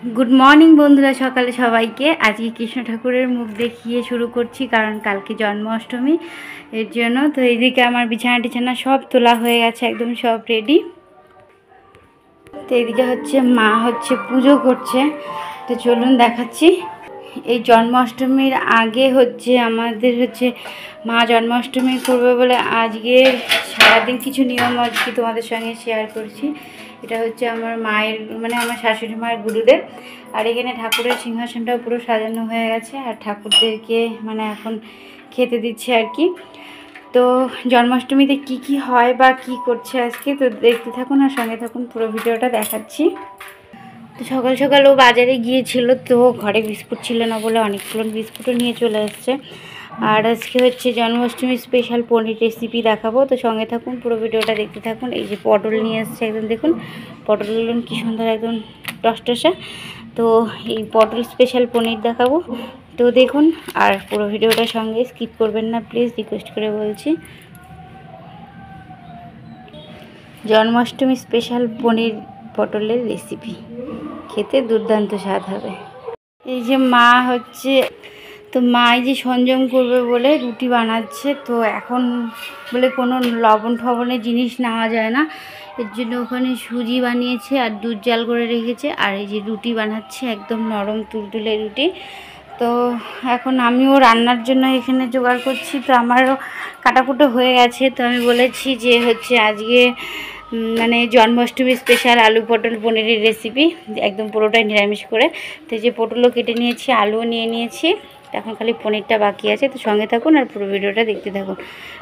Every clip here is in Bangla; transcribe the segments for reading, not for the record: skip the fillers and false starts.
गुड मर्निंग बंधुरा सकाले सबाइके आज के कृष्ण ठाकुरेर मुख देखिए शुरू करছি कारण कालके जन्माष्टमी एर जोन्नो तो एदिके आमार बिछाना टिछाना सब तोला हये गेछे एकदम सब रेडी। तो एदिके हच्छे मा हच्छे पुजो करছে तो चलुन देखाচ্ছি। এই জন্মাষ্টমীর আগে হচ্ছে আমাদের হচ্ছে মা জন্মাষ্টমী করবে বলে আজকে সারাদিন কিছু নিয়ম আজকে তোমাদের সঙ্গে শেয়ার করছি। এটা হচ্ছে আমার মায়ের মানে আমার শাশুড়ি মায়ের গুরুদেব। আর এখানে ঠাকুরের সিংহাসনটাও পুরো সাজানো হয়ে গেছে আর ঠাকুরদেরকে মানে এখন খেতে দিচ্ছে আর কি। তো জন্মাষ্টমীতে কি কি হয় বা কি করছে আজকে তো দেখতে থাকুন আর সঙ্গে থাকুন, পুরো ভিডিওটা দেখাচ্ছি। তো সকাল সকাল ও বাজারে গিয়েছিল, তো ঘরে বিস্কুট ছিল না বলে অনেকগুলো বিস্কুটও নিয়ে চলে এসছে। আর আজকে হচ্ছে জন্মাষ্টমী স্পেশাল পনির রেসিপি দেখাবো, তো সঙ্গে থাকুন পুরো ভিডিওটা দেখতে থাকুন। এই যে পটল নিয়ে এসছে একদম দেখুন, পটলগুলো কি সুন্দর একদম টসটসা। তো এই পটল স্পেশাল পনির দেখাবো, তো দেখুন আর পুরো ভিডিওটার সঙ্গে স্কিপ করবেন না প্লিজ, রিকোয়েস্ট করে বলছি। জন্মাষ্টমী স্পেশাল পনির পটলের রেসিপি খেতে দুর্দান্ত স্বাদ হবে। এই যে মা হচ্ছে তো মা এই যে সঞ্জম করবে বলে রুটি বানাচ্ছে, তো এখন বলে কোনো লবণ টবণের জিনিস নেওয়া যায় না, এর জন্য ওখানে সুজি বানিয়েছে আর দুধ জাল করে রেখেছে। আর এই যে রুটি বানাচ্ছে একদম নরম তুলতুলে রুটি। তো এখন আমিও রান্নার জন্য এখানে জোগাড় করছি, তো আমারও কাটাকুটো হয়ে গেছে। তো আমি বলেছি যে হচ্ছে আজকে মানে জন্মাষ্টমী স্পেশাল আলু পটল পনিরের রেসিপি একদম পুরোটাই নিরামিষ করে। তো যে পটলও কেটে নিয়েছি, আলুও নিয়ে নিয়েছি, এখন খালি পনিরটা বাকি আছে। তো সঙ্গে থাকুন আর পুরো ভিডিওটা দেখতে থাকুন।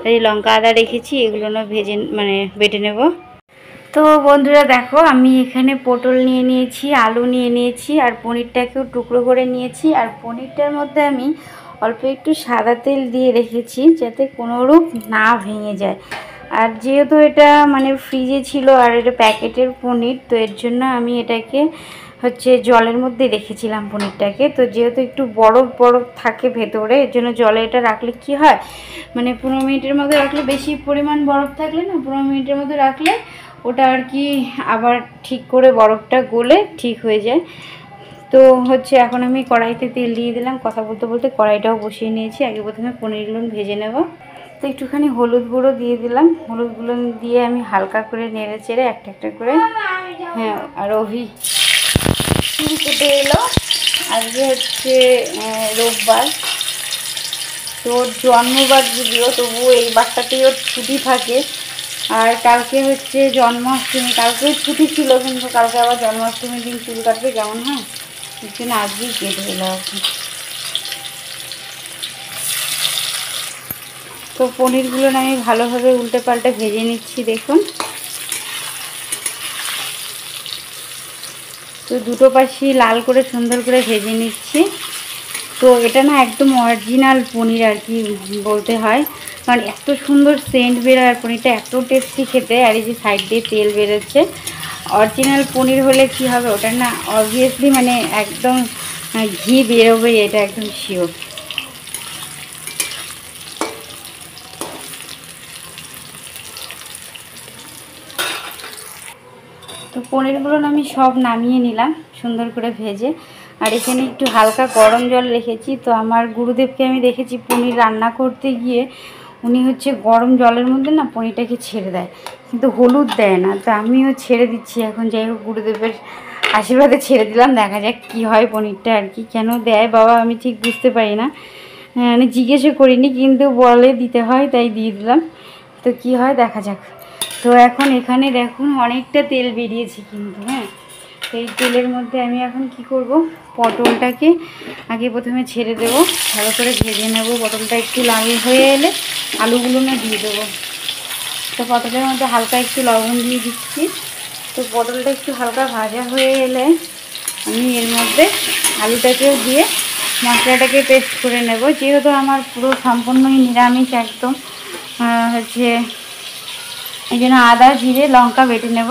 এই লঙ্কা আদা রেখেছি, এগুলো না ভেজে মানে বেটে নেব। তো বন্ধুরা দেখো আমি এখানে পটল নিয়ে নিয়েছি, আলু নিয়ে নিয়েছি আর পনিরটাকেও টুকরো করে নিয়েছি। আর পনিরটার মধ্যে আমি অল্প একটু সাদা তেল দিয়ে রেখেছি যাতে কোনোরূপ না ভেঙে যায়। আর যেহেতু এটা মানে ফ্রিজে ছিল আর এটা প্যাকেটের পনির, তো এর জন্য আমি এটাকে হচ্ছে জলের মধ্যে রেখেছিলাম পনিরটাকে। তো যেহেতু একটু বরফ বরফ থাকে ভেতরে, এর জন্য জলে এটা রাখলে কি হয় মানে 15 মিনিটের মধ্যে রাখলে, বেশি পরিমাণ বরফ থাকলে না 15 মিনিটের মধ্যে রাখলে ওটা আর কি আবার ঠিক করে বরফটা গলে ঠিক হয়ে যায়। তো হচ্ছে এখন আমি কড়াইতে তেল দিয়ে দিলাম, কথা বলতে বলতে কড়াইটাও বসিয়ে নিয়েছি। আগে প্রথমে পনিরগুলো ভেজে নেব। তো একটুখানি হলুদ গুঁড়ো দিয়ে দিলাম, হলুদ গুঁড়ো দিয়ে আমি হালকা করে নেড়ে চেড়ে একটা একটা করে হ্যাঁ। আর অভি চুল কেটে এলো, আজকে হচ্ছে রোববার, তো ওর জন্মবার যদিও তবুও এই বারটাতেই ওর ছুটি থাকে। আর কালকে হচ্ছে জন্মাষ্টমী, কালকেও ছুটি ছিল কিন্তু কালকে আবার জন্মাষ্টমীর দিন চুল কাটবে কেমন হয়, এর জন্য আজকেই কেটে এলো আর কি। তো পনিরগুলো আমি ভালোভাবে উল্টে পাল্টে ভেজে নিচ্ছি দেখুন। তো দুটো পাশই লাল করে সুন্দর করে ভেজে নিচ্ছি। তো এটা না একদম অরিজিনাল পনির আর কি বলতে হয়, কারণ এত সুন্দর সেন্ট বেরোয় আর পনিরটা এত টেস্টি খেতে। আর এই যে সাইড দিয়ে তেল বেরোচ্ছে, অরিজিনাল পনির হলে কি হবে ওটা না অবভিয়াসলি মানে একদম ঘি বেরোবে, এটা একদম শিওর। তো পনিরগুলো আমি সব নামিয়ে নিলাম সুন্দর করে ভেজে। আর এখানে একটু হালকা গরম জল রেখেছি। তো আমার গুরুদেবকে আমি দেখেছি পনির রান্না করতে গিয়ে উনি হচ্ছে গরম জলের মধ্যে না পনিরটাকে ছেড়ে দেয়, কিন্তু হলুদ দেয় না। তো আমিও ছেড়ে দিচ্ছি এখন, যাই হোক গুরুদেবের আশীর্বাদে ছেড়ে দিলাম, দেখা যাক কী হয় পনিরটা আর কি। কেন দেয় বাবা আমি ঠিক বুঝতে পারি না, মানে জিজ্ঞেসও করিনি কিন্তু বলে দিতে হয় তাই দিয়ে দিলাম। তো কি হয় দেখা যাক। তো এখন এখানে দেখুন অনেকটা তেল বেরিয়েছে কিন্তু হ্যাঁ। এই তেলের মধ্যে আমি এখন কি করব, পটলটাকে আগে প্রথমে ছেড়ে দেবো, ভালো করে ভেজে নেব। পটলটা একটু লাল হয়ে এলে আলুগুলো না দিয়ে দেবো। তো পটলের মধ্যে হালকা একটু লবণ দিয়ে দিচ্ছি। তো পটলটা একটু হালকা ভাজা হয়ে এলে আমি এর মধ্যে আলুটাকেও দিয়ে মশলাটাকে পেস্ট করে নেব। যেহেতু আমার পুরো সম্পূর্ণই নিরামিষ একদম হচ্ছে, এই জন্য আদা জিরে লঙ্কা বেটে নেব।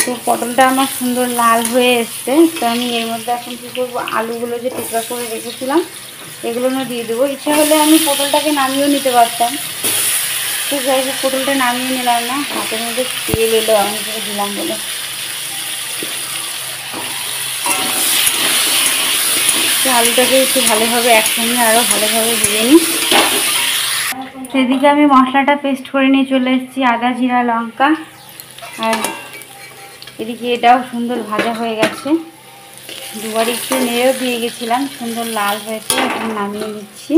তো পটলটা আমার সুন্দর লাল হয়ে এসছে। তো আমি এর মধ্যে এখন কী করবো, আলুগুলো যে টুকরা করে রেখেছিলাম এগুলো না দিয়ে দেবো। ইচ্ছা হলে আমি পটলটাকে নামিয়েও নিতে পারতাম, তো যাই হোক পটলটা নামিয়ে নিলাম না, হাতের মধ্যে তেল এলো আমি দিলাম বলে। আলুটাকে একটু ভালোভাবে একসঙ্গে আরও ভালোভাবে ভেজে নিই। সেদিকে আমি মশলাটা পেস্ট করে নিয়ে চলে এসেছি, আদা জিরা লঙ্কা। আর এদিকে এটাও সুন্দর ভাজা হয়ে গেছে, দুবার একটু নেড়েও দিয়ে গেছিলাম, সুন্দর লাল হয়েছে। এখন নামিয়ে নিচ্ছি।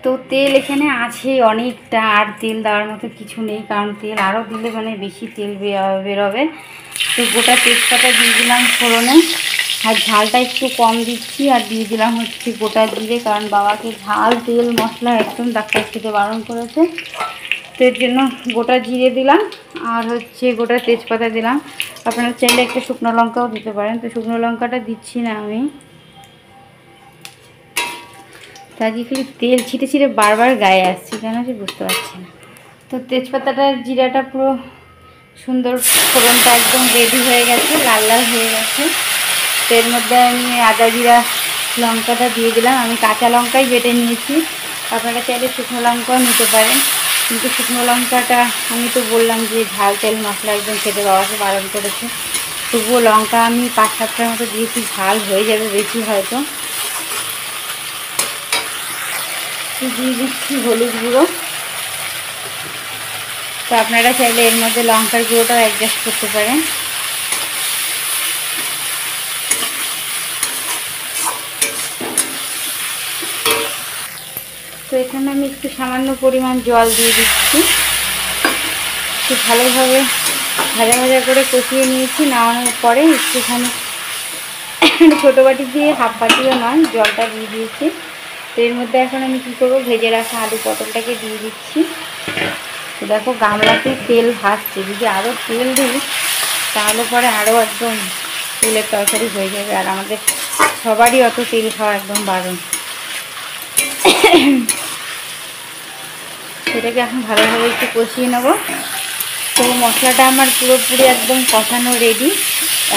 তো তেল এখানে আছে অনেকটা, আর তেল দেওয়ার মতো কিছু নেই, কারণ তেল আরও দিলে মানে বেশি তেল বেরোবে। তো গোটা তেজপাতা দিয়ে দিলাম ফোড়নে, আর ঝালটা একটু কম দিচ্ছি। আর দিয়ে দিলাম হচ্ছে গোটা জিরে, কারণ বাবাকে ঝাল তেল মশলা একদম ডাক্তার খেতে বারণ করেছে, তো এর জন্য গোটা জিরে দিলাম। আর হচ্ছে গোটা তেজপাতা দিলাম। আপনারা চাইলে একটা শুকনো লঙ্কাও দিতে পারেন, তো শুকনো লঙ্কাটা দিচ্ছি না আমি। তাকে খালি তেল ছিটে ছিটে বারবার গায়ে আসছে, কেন যে বুঝতে পারছি না। তো তেজপাতাটা জিরাটা পুরো সুন্দর, ফোড়নটা একদম রেডি হয়ে গেছে, লাল লাল হয়ে গেছে। তো এর মধ্যে আমি আদা জিরা লঙ্কাটা দিয়ে দিলাম। আমি কাঁচা লঙ্কাই বেটে নিয়েছি, আপনারা চাইলে শুকনো লঙ্কাও নিতে পারেন, কিন্তু শুকনো লঙ্কাটা আমি তো বললাম যে ঝাল তেল মশলা একদম খেতে বাবাকে বারণ করেছে, তবুও লঙ্কা আমি 5-7টার মতো দিয়েছি, ঝাল হয়ে যাবে বেশি হয়তো। দিয়ে দিচ্ছি হলুদ গুঁড়ো। তো আপনারা চাইলে এর মধ্যে লঙ্কার গুঁড়োটাও অ্যাডজাস্ট করতে পারেন। তো এখানে আমি একটু সামান্য পরিমাণ জল দিয়ে দিচ্ছি। একটু ভালোভাবে ভাজা ভাজা করে কষিয়ে নিয়েছি। নামানোর পরে একটুখানি ছোটো বাটি দিয়ে, হাফ বাটিও নয়, জলটা দিয়ে দিয়েছি। তো এর মধ্যে এখন আমি কী করবো, ভেজে রাখা আলু পটলটাকে দিয়ে দিচ্ছি। তো দেখো গামলাতে তেল ভাসছে, যদি আরও তেল দিই তাহলে পরে আরও একদম তেলের তরকারি হয়ে যাবে, আর আমাদের সবারই অত তেল খাওয়া একদম বারণ। সেটাকে এখন ভালোভাবে একটু কষিয়ে নেব। তো মশলাটা আমার পুরোপুরি একদম কষানো রেডি।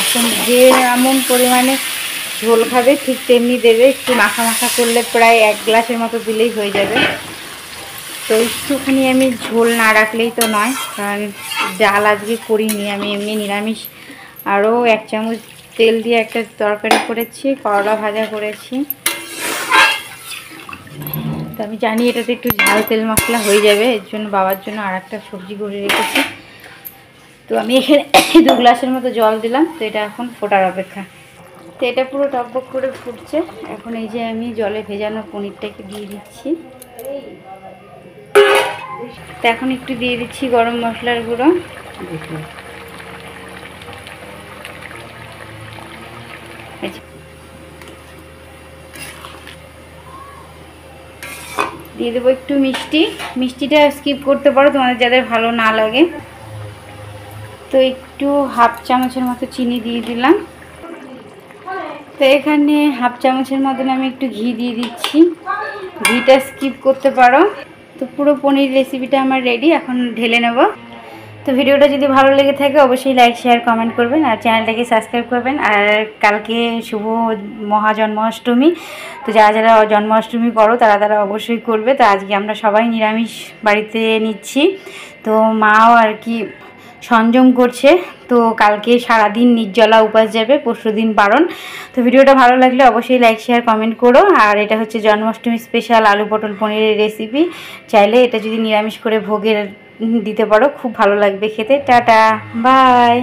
এখন যে এমন পরিমাণে ঝোল খাবে ঠিক তেমনি দেবে, একটু মাখা মাখা করলে প্রায় 1 গ্লাসের মতো দিলেই হয়ে যাবে। তো একটুখানি আমি ঝোল না রাখলেই তো নয়, কারণ ডাল আজকে করিনি, আমি এমনি নিরামিষ। আরও 1 চামচ তেল দিয়ে একটা তরকারি করেছি, করলা ভাজা করেছি। তো আমি জানি এটাতে একটু ঝাল তেল মশলা হয়ে যাবে, এর জন্য বাবার জন্য আর একটা সবজি করে রেখেছি। তো আমি এখানে 2 গ্লাসের মতো জল দিলাম। তো এটা এখন ফোটার অপেক্ষা। তো এটা পুরো টকবক করে ফুটছে। এখন এই যে আমি জলে ভেজানো পনিরটাকে দিয়ে দিচ্ছি। তো এখন একটু দিয়ে দিচ্ছি গরম মশলার গুঁড়ো। দিয়ে দেবো একটু মিষ্টি। মিষ্টিটা স্কিপ করতে পারো তোমাদের যাদের ভালো না লাগে। তো একটু হাফ চামচের মতো চিনি দিয়ে দিলাম। তো এখানে হাফ চামচের মতন আমি একটু ঘি দিয়ে দিচ্ছি, ঘিটা স্কিপ করতে পারো। তো পুরো পনির রেসিপিটা আমার রেডি, এখন ঢেলে নেব। তো ভিডিওটা যদি ভালো লেগে থাকে অবশ্যই লাইক শেয়ার কমেন্ট করবেন, আর চ্যানেলটাকে সাবস্ক্রাইব করবেন। আর কালকে শুভ মহাজন্মাষ্টমী, তো যারা যারা জন্মাষ্টমী করো তারা তারা অবশ্যই করবে। তো আজকে আমরা সবাই নিরামিষ বাড়িতে নিচ্ছি, তো মাও আর কি সংযম করছে। তো কালকে সারাদিন নির্জলা উপাস যাবে, পরশুদিন বারণ। তো ভিডিওটা ভালো লাগলে অবশ্যই লাইক শেয়ার কমেন্ট করো। আর এটা হচ্ছে জন্মাষ্টমী স্পেশাল আলু পটল পনিরের রেসিপি। চাইলে এটা যদি নিরামিষ করে ভোগের দিতে পারো, খুব ভালো লাগবে খেতে। Tata, by.